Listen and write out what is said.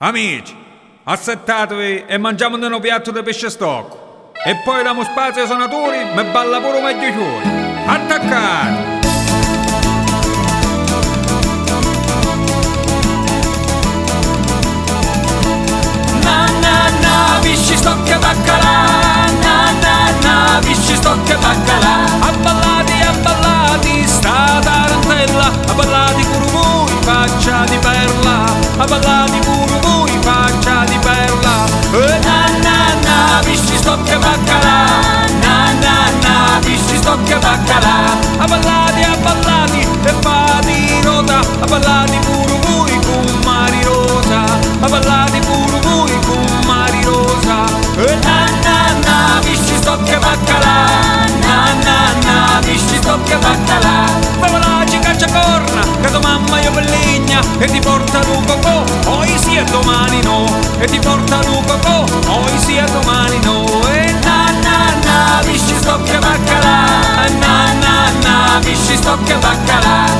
Amici, assettatevi e mangiamo un piatto di pesce stocco. E poi diamo spazio ai suonatori, ma balla pure meglio fuori. Attaccare! Pisci stocca e baccalà, pisci stocca e baccalà. Abballati, sta tarantella, abballati pure voi, faccia di perla, abballati pure voi, faccia di perla. Pisci stocca e baccalà, pisci stocca e baccalà. Abballati, e fate rota, abballati pure voi con mari rosa, abballati pure voi con mari rosa. Pisci stocca e baccalà, pisci stocca e baccalà. Favolaci cacciacorna, che tua mamma io pellegna, e ti porta lu cocò, poi sia domani no, e ti porta lu cocò, poi sia domani no. E pisci stocca e baccalà, pisci stocca e baccalà.